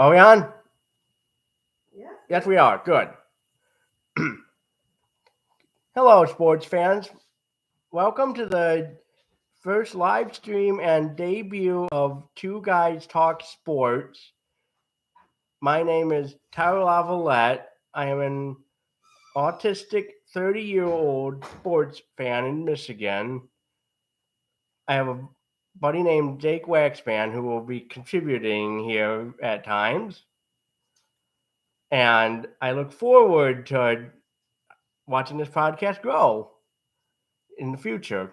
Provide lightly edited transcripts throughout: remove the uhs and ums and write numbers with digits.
Are we on? Yes. Yes, we are. Good. Hello, sports fans. Welcome to the first live stream and debut of Two Guys Talk Sports. My name is Tyler Lavalette. I am an autistic 30-year-old sports fan in Michigan. I have a buddy named Jake Waxman who will be contributing here at times. And I look forward to watching this podcast grow in the future.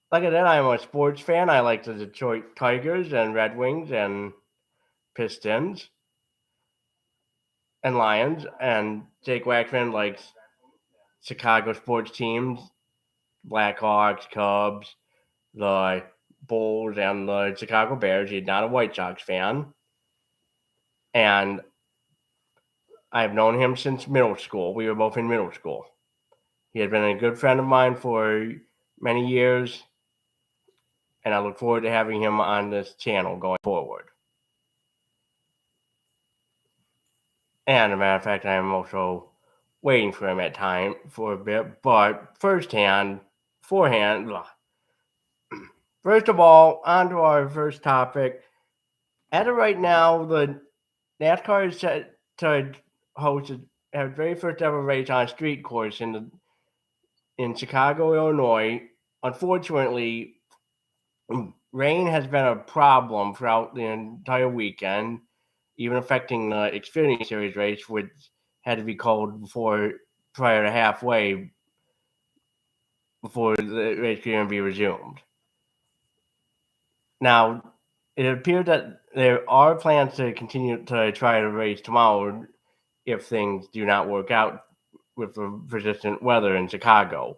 Like I said, I'm a sports fan. I like the Detroit Tigers and Red Wings and Pistons and Lions. And Jake Waxman likes Chicago sports teams, Blackhawks, Cubs, the Bulls, and the Chicago Bears. He's not a White Sox fan. And I've known him since middle school. We were both in middle school. He has been a good friend of mine for many years, and I look forward to having him on this channel going forward. And as a matter of fact, I am also waiting for him at time for a bit. But forehand. First of all, on to our first topic. As of right now, the NASCAR is set to host a very first ever race on a street course in Chicago, Illinois. Unfortunately, rain has been a problem throughout the entire weekend, even affecting the Xfinity Series race, which had to be called prior to halfway before the race could be resumed. Now, it appears that there are plans to continue to try to race tomorrow if things do not work out with the persistent weather in Chicago.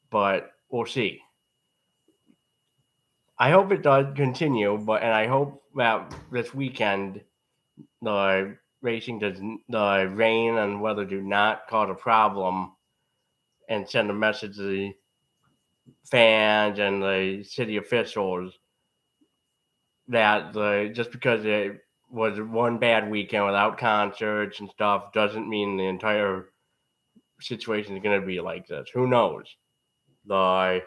But we'll see. I hope it does continue, and I hope that this weekend the the rain and weather do not cause a problem and send a message to the fans and the city officials that just because it was one bad weekend without concerts and stuff doesn't mean the entire situation is going to be like this. Who knows? The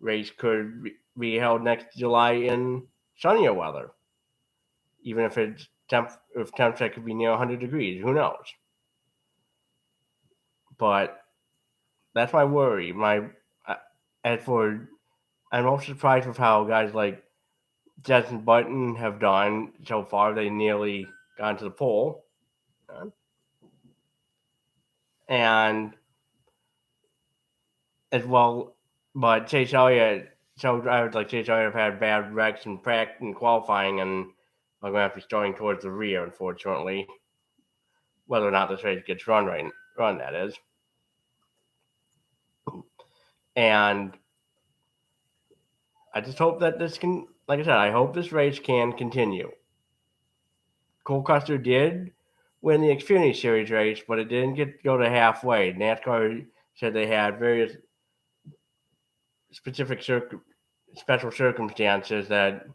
race could be held next July in sunnier weather, even if if temperature could be near 100 degrees. Who knows? But that's my worry. I'm also surprised with how guys like Jenson Button have done so far. They nearly gone to the pole, and as well, but Chase Elliott. So drivers like Chase Elliott have had bad wrecks in practice and qualifying, and are going to have to be starting towards the rear, unfortunately. Whether or not this race gets run, that is. And I just hope that this can, like I said, I hope this race can continue. Cole Custer did win the Xfinity Series race, but it didn't go to halfway. NASCAR said they had various special circumstances that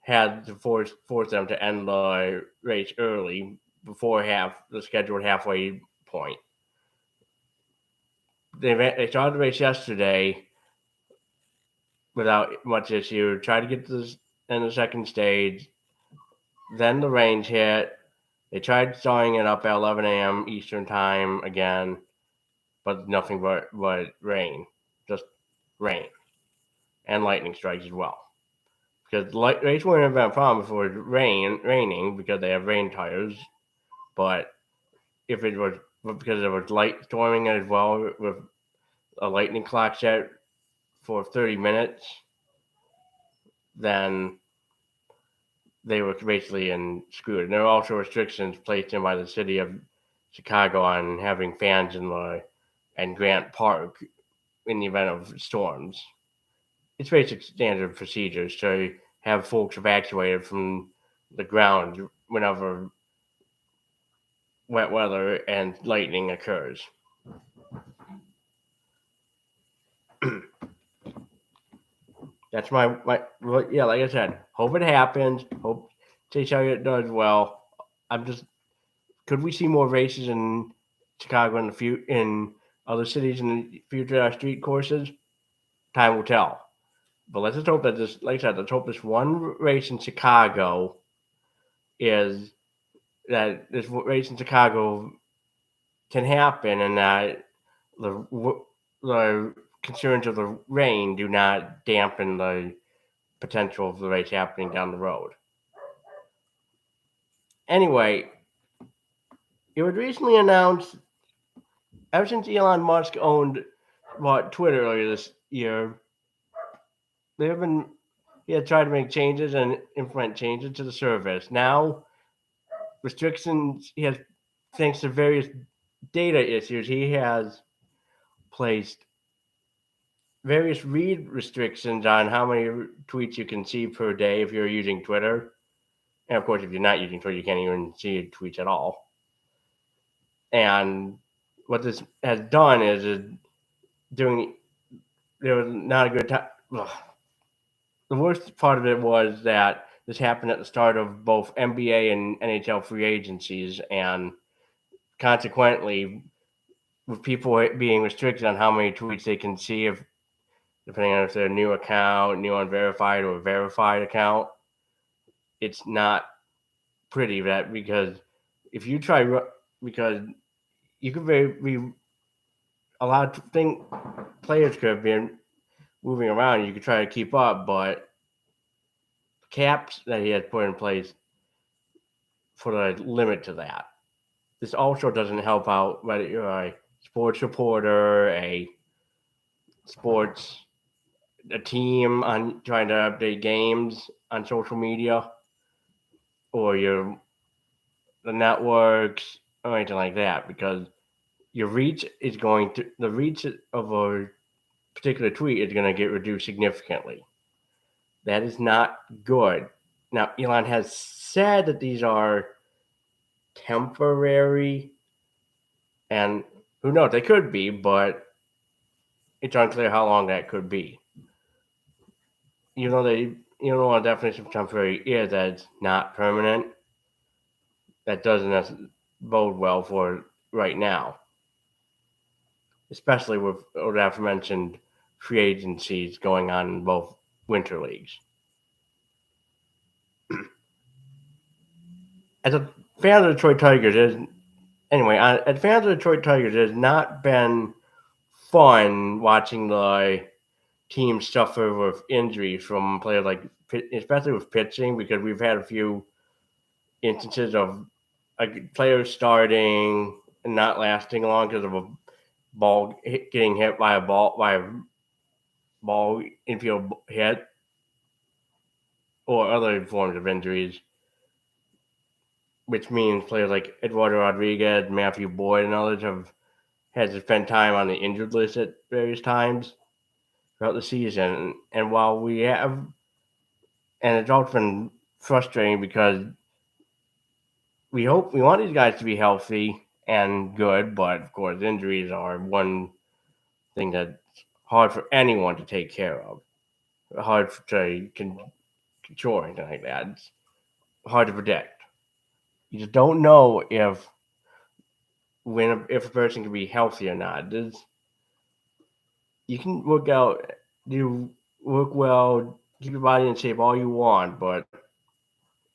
had to force them to end the race early before the scheduled halfway point. They started the race yesterday without much issue. Tried to get this in the second stage. Then the rain hit. They tried starting it up at 11 a.m. Eastern time again, but nothing but rain. Just rain. And lightning strikes as well. Because the race wouldn't have been a problem if it was raining because they have rain tires. But if it was because it was light storming as well with a lightning clock set for 30 minutes, then they were basically screwed. And there were also restrictions placed in by the city of Chicago on having fans in Grant Park in the event of storms. It's basic standard procedures to have folks evacuated from the ground whenever wet weather and lightning occurs. That's my like I said, hope it happens. Hope Chase Elliott does well. Could we see more races in Chicago in other cities in the future street courses? Time will tell. But let's just hope that this, like I said, let's hope this one race in Chicago is that this race in Chicago can happen, and that the concerns of the rain do not dampen the potential of the race happening down the road. Anyway, it was recently announced, ever since Elon Musk bought Twitter earlier this year, he had tried to make changes and implement changes to the service. Now, restrictions, thanks to various data issues, he has placed various read restrictions on how many tweets you can see per day if you're using Twitter. And of course, if you're not using Twitter, you can't even see tweets at all. And what this has done is there was not a good time. The worst part of it was that this happened at the start of both NBA and NHL free agencies, and consequently, with people being restricted on how many tweets they can see, depending on if they're a new account, new unverified, or a verified account, it's not pretty. Because if you try, because you could be a lot of players could have been moving around. You could try to keep up, but caps that he has put in place put a limit to that. This also doesn't help out whether you're a sports reporter, a team on trying to update games on social media, or the networks or anything like that, because the reach of a particular tweet is going to get reduced significantly. That is not good. Now, Elon has said that these are temporary, and who knows, they could be, but it's unclear how long that could be. You know what the definition of temporary is, that it's not permanent. That doesn't bode well for right now, especially with the aforementioned free agencies going on in both winter leagues. As a fan of the Detroit Tigers, it has not been fun watching the team suffer with injuries from players, especially with pitching, because we've had a few instances of players starting and not lasting long because of a ball getting hit by a ball infield hit, or other forms of injuries, which means players like Eduardo Rodriguez, Matthew Boyd, and others have had to spend time on the injured list at various times throughout the season. And while we have, and it's also been frustrating because we want these guys to be healthy and good, but of course injuries are one thing that's hard for anyone to take care of, hard to control or anything like that. It's hard to predict. You just don't know if a person can be healthy or not. You can work well, keep your body in shape all you want, but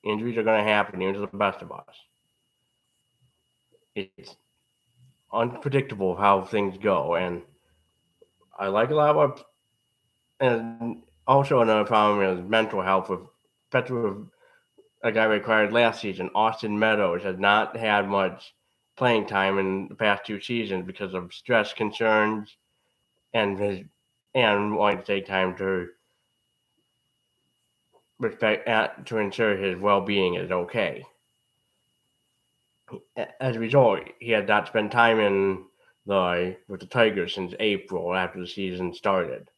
injuries are going to happen even to the best of us. It's unpredictable how things go, and I like a lot of and also another problem is mental health, especially with a guy we acquired last season. Austin Meadows has not had much playing time in the past two seasons because of stress concerns and wanting to take time to ensure his well-being is okay. As a result, he had not spent time with the Tigers since April after the season started.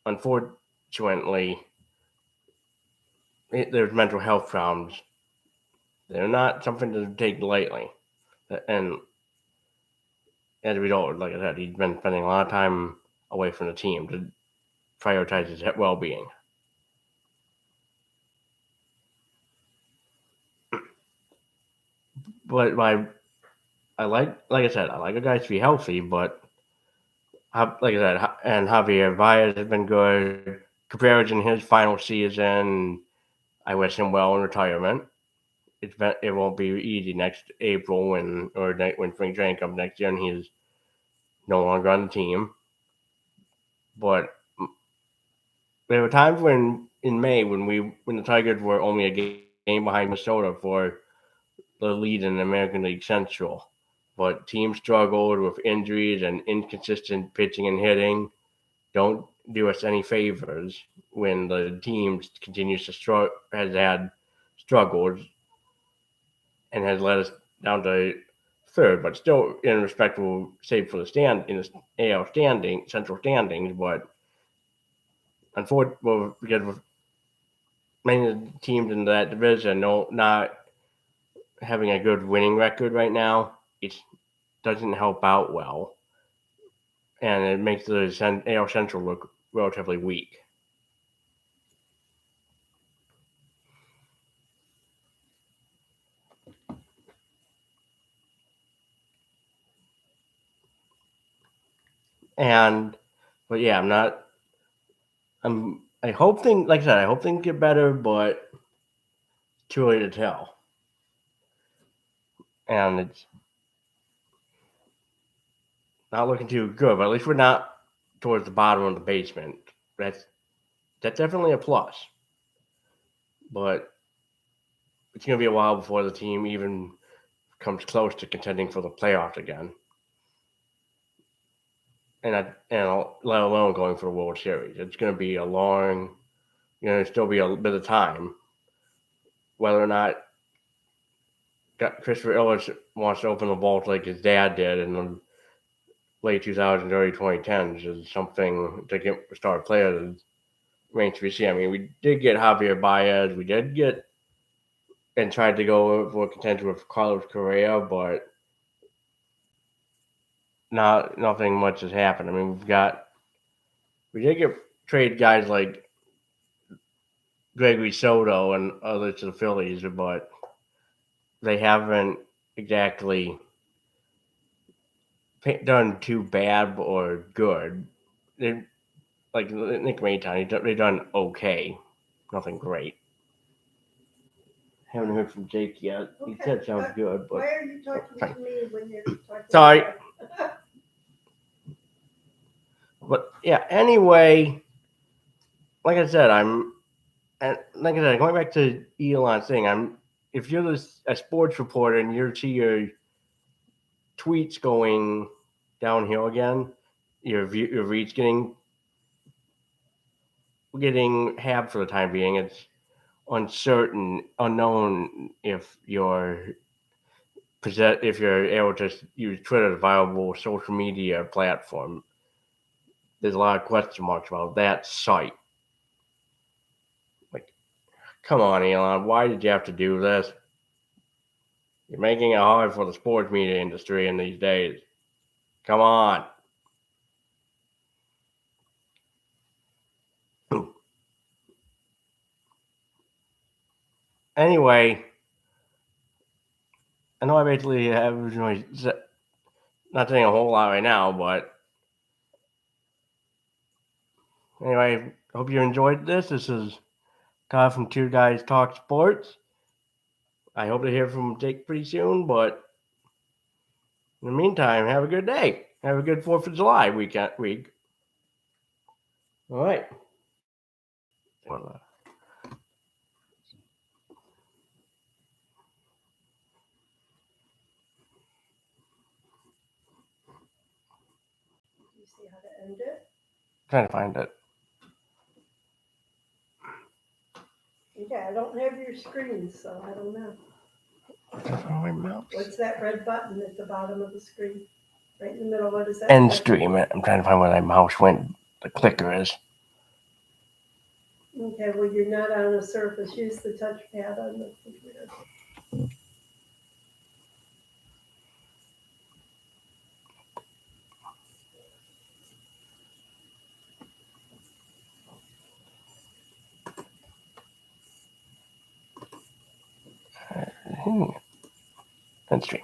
Unfortunately, there's mental health problems. They're not something to take lightly. And as a result, like I said, he's been spending a lot of time away from the team to prioritize his well-being. but I like I said, I like a guy to be healthy, but like I said, and Javier Baez has been good. Cabrera's in his final season. I wish him well in retirement. It won't be easy next April when spring training comes next year and he's no longer on the team. But there were times in May when the Tigers were only a game behind Minnesota for the lead in the American League Central. But teams struggled with injuries and inconsistent pitching and hitting. Don't do us any favors when the team continues to has had struggles and has led us down to third, but still in respectable shape for the AL central standings. But unfortunately, because with many teams in that division not having a good winning record right now, it doesn't help out well, and it makes the AL Central look relatively weak. But yeah, I hope things, like I said, I hope things get better, but too early to tell. And it's not looking too good, but at least we're not towards the bottom of the basement. That's definitely a plus. But it's going to be a while before the team even comes close to contending for the playoffs again. And let alone going for the World Series. It's going to be still be a bit of time. Whether or not Christopher Ellis wants to open the vault like his dad did in the late 2000s, early 2010s is something to get star players remains to be seen. I mean, we did get Javier Baez. We did get and tried to go for contention with Carlos Correa, but nothing much has happened. I mean, we did get trade guys like Gregory Soto and others to the Phillies, but they haven't exactly done too bad or good. They like Nick Mayton, they've done okay, nothing great. Haven't heard from Jake yet. Okay, he said sounds good, but why are you talking to me when you're talking? Sorry. But yeah, anyway, like I said, going back to Elon's thing, if you're a sports reporter and you see your tweets going downhill again, your reach getting halved for the time being, it's unknown if you're able to use Twitter as a viable social media platform. There's a lot of question marks about that site. Like, come on, Elon, why did you have to do this? You're making it hard for the sports media industry in these days. Come on. Anyway, I know I basically have not saying a whole lot right now, but anyway, hope you enjoyed this. This is Kyle from Two Guys Talk Sports. I hope to hear from Jake pretty soon, but in the meantime, have a good day. Have a good 4th of July week. All right. Well, You see how to end it? trying to find it. Okay, I don't have your screen, so I don't know. What's that red button at the bottom of the screen? Right in the middle, what is that? End stream. I'm trying to find where my mouse went. The clicker is. Okay, well, you're not on a Surface. Use the touchpad on the computer. and stream.